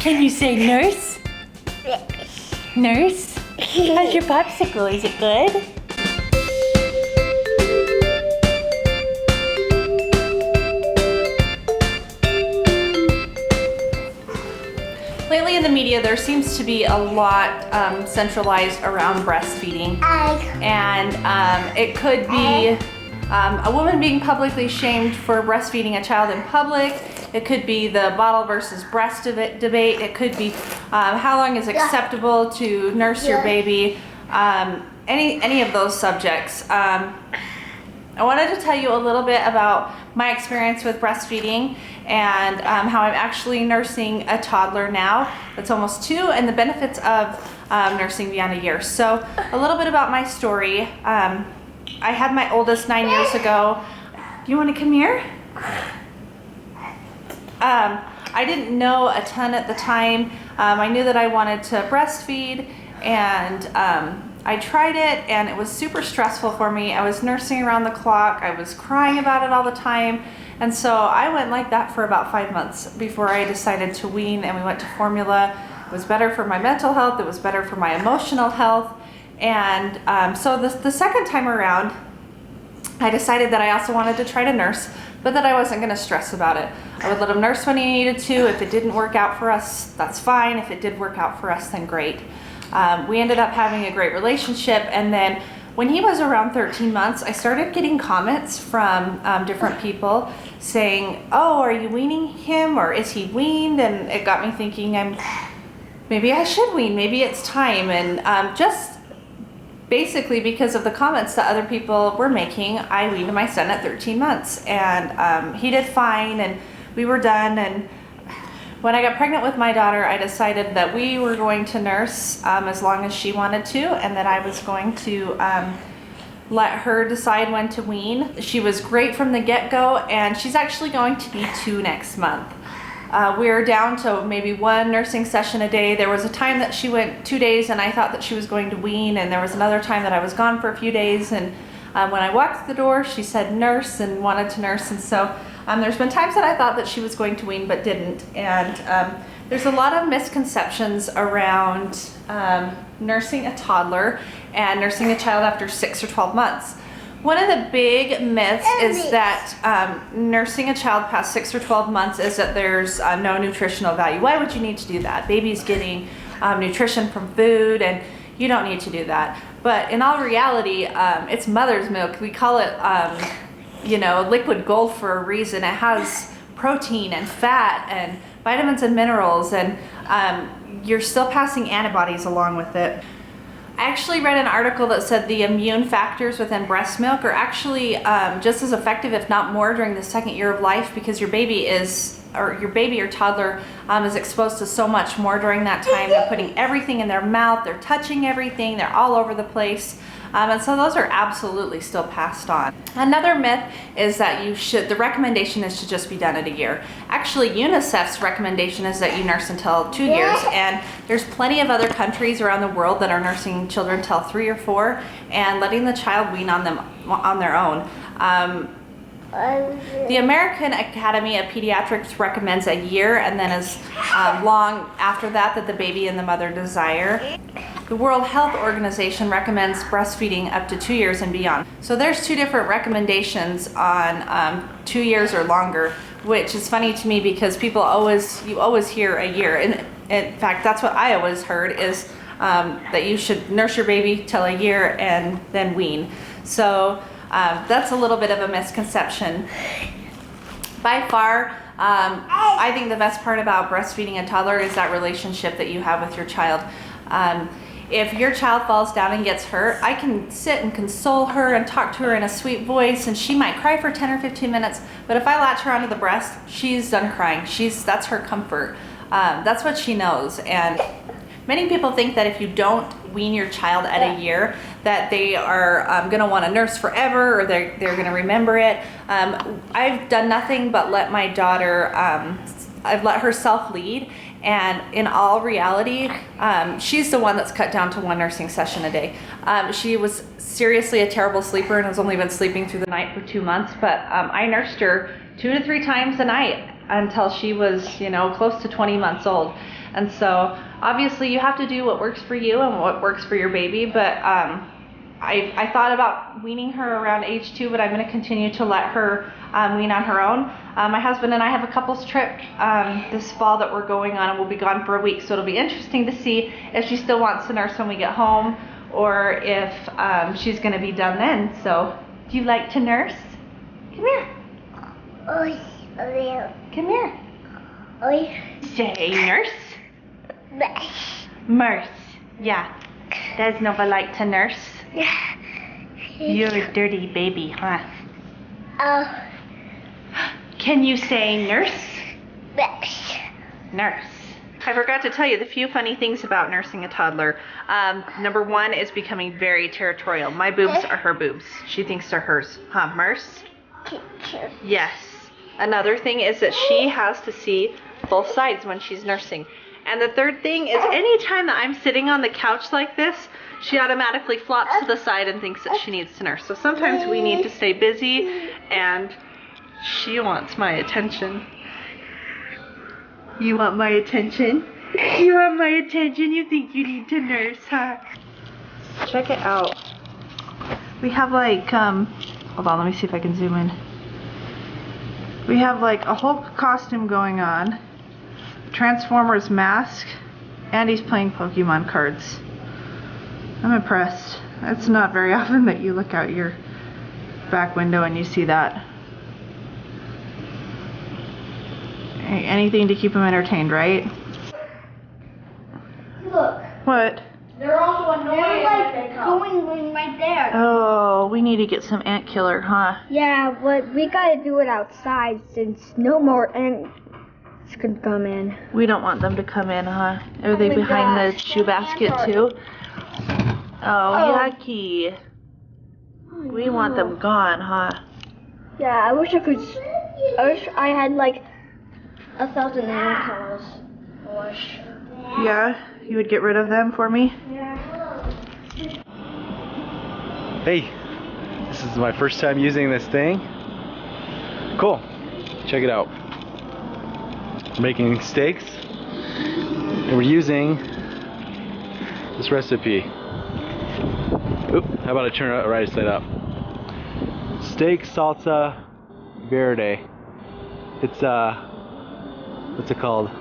Can you say nurse? Nurse? How's your popsicle? Is it good? Lately in the media, there seems to be a lot centralized around breastfeeding. And it could be a woman being publicly shamed for breastfeeding a child in public. It could be the bottle versus breast debate. It could be how long is acceptable to nurse your baby. Any of those subjects. I wanted to tell you a little bit about my experience with breastfeeding and how I'm actually nursing a toddler now that's almost 2, and the benefits of nursing beyond a year. So a little bit about my story. I had my oldest 9 years ago. Do you want to come here? I didn't know a ton at the time. I knew that I wanted to breastfeed, and I tried it, and it was super stressful for me. I was nursing around the clock. I was crying about it all the time. And so I went like that for about 5 months before I decided to wean, and we went to formula. It was better for my mental health. It was better for my emotional health. And so the second time around, I decided that I also wanted to try to nurse, but that I wasn't going to stress about it. I would let him nurse when he needed to. If it didn't work out for us, that's fine. If it did work out for us, then great. We ended up having a great relationship, and then when he was around 13 months, I started getting comments from different people saying, "Oh, are you weaning him, or is he weaned?" And it got me thinking, maybe I should wean, maybe it's time. And just basically because of the comments that other people were making, I weaned my son at 13 months, and he did fine, and we were done. And when I got pregnant with my daughter, I decided that we were going to nurse as long as she wanted to, and that I was going to let her decide when to wean. She was great from the get-go, and she's actually going to be 2 next month. We're down to maybe 1 nursing session a day. There was a time that she went 2 days, and I thought that she was going to wean, and there was another time that I was gone for a few days, and when I walked through the door, she said nurse and wanted to nurse. And so there's been times that I thought that she was going to wean but didn't. And there's a lot of misconceptions around nursing a toddler and nursing a child after 6 or 12 months. One of the big myths is that nursing a child past 6 or 12 months is that there's no nutritional value. Why would you need to do that? Baby's getting nutrition from food, and you don't need to do that. But in all reality, it's mother's milk. We call it liquid gold for a reason. It has protein and fat and vitamins and minerals, and you're still passing antibodies along with it. I actually read an article that said the immune factors within breast milk are actually just as effective, if not more, during the second year of life, because your baby or toddler is exposed to so much more during that time. They're putting everything in their mouth, they're touching everything, they're all over the place. And so those are absolutely still passed on. Another myth is that the recommendation is to just be done at a year. Actually, UNICEF's recommendation is that you nurse until 2 years, and there's plenty of other countries around the world that are nursing children till 3 or 4 and letting the child wean on them on their own. The American Academy of Pediatrics recommends a year, and then as long after that the baby and the mother desire. The World Health Organization recommends breastfeeding up to 2 years and beyond. So there's 2 different recommendations on 2 years or longer, which is funny to me because you always hear a year. And in fact, that's what I always heard, is that you should nurse your baby till a year and then wean. So that's a little bit of a misconception. By far, I think the best part about breastfeeding a toddler is that relationship that you have with your child. If your child falls down and gets hurt, I can sit and console her and talk to her in a sweet voice, and she might cry for 10 or 15 minutes, but if I latch her onto the breast, she's done crying. That's her comfort. That's what she knows. And many people think that if you don't wean your child at a year, that they are going to want to nurse forever, or they're going to remember it. I've done nothing but let my daughter, I've let her self-lead, and in all reality, she's the one that's cut down to 1 nursing session a day. She was seriously a terrible sleeper and has only been sleeping through the night for 2 months, but I nursed her 2 to 3 times a night until she was, close to 20 months old. And so obviously you have to do what works for you and what works for your baby, but I thought about weaning her around age 2, but I'm going to continue to let her wean on her own. My husband and I have a couples trip this fall that we're going on, and we'll be gone for a week, so it'll be interesting to see if she still wants to nurse when we get home, or if she's going to be done then. So, do you like to nurse? Come here. Come here. Say nurse. Nurse. Yeah. Does Nova like to nurse? You're a dirty baby, huh? Can you say nurse? Nurse. I forgot to tell you the few funny things about nursing a toddler. Number 1 is becoming very territorial. My boobs are her boobs. She thinks they're hers. Huh, Merce? Yes. Another thing is that she has to see both sides when she's nursing. And the third thing is anytime that I'm sitting on the couch like this, she automatically flops to the side and thinks that she needs to nurse. So sometimes we need to stay busy, and she wants my attention. You want my attention? You want my attention? You think you need to nurse, huh? Check it out. We have like, hold on, let me see if I can zoom in. We have like a whole costume going on. Transformers mask, and he's playing Pokemon cards. I'm impressed. It's not very often that you look out your back window and you see that. Anything to keep him entertained, right? Look. What? They're also annoying. They're like going right there. Oh, we need to get some ant killer, huh? Yeah, but we gotta do it outside since no more ants could come in. We don't want them to come in, huh? Are they behind the shoe basket too? Oh, yucky. We want them gone, huh? Yeah, I wish I had like 1,000 ant killers. I wish. Yeah, you would get rid of them for me? Yeah. Hey, this is my first time using this thing. Cool. Check it out. We're making steaks, and we're using this recipe. Oop, how about I turn it right side up? Steak salsa verde. It's what's it called?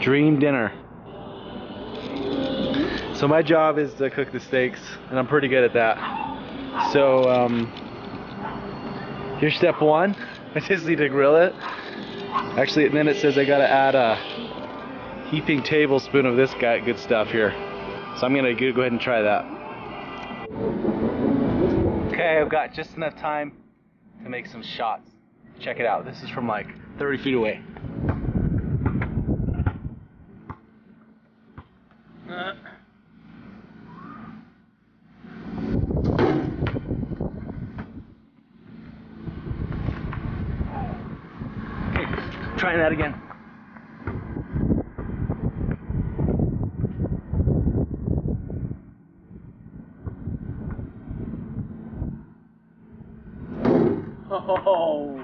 Dream dinner. So my job is to cook the steaks, and I'm pretty good at that. So here's step 1. I just need to grill it. Actually, and then it says I gotta add a heaping tablespoon of this good stuff here. So I'm gonna go ahead and try that. Okay, I've got just enough time to make some shots. Check it out. This is from like 30 feet away. Trying that again. Oh.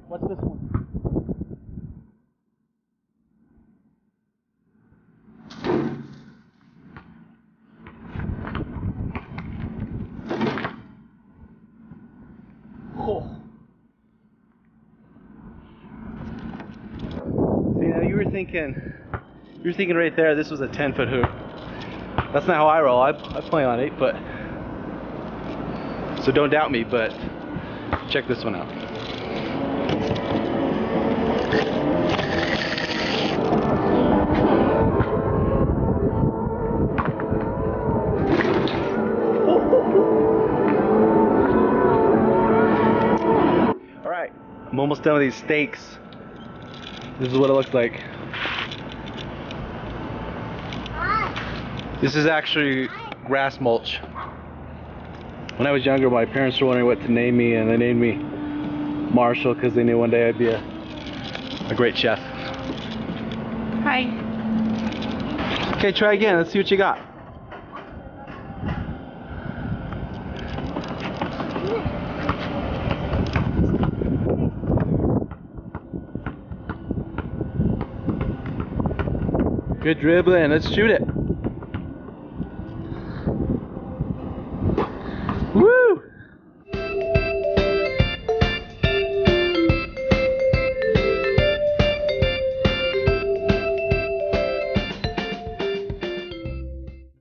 What's this one? Oh. See, now you were thinking right there this was a 10-foot hoop. That's not how I roll. I play on 8-foot. So don't doubt me, but check this one out. Alright, I'm almost done with these steaks. This is what it looks like. This is actually grass mulch. When I was younger, my parents were wondering what to name me, and they named me Marshall because they knew one day I'd be a great chef. Hi. Okay, try again. Let's see what you got. Good dribbling. Let's shoot it.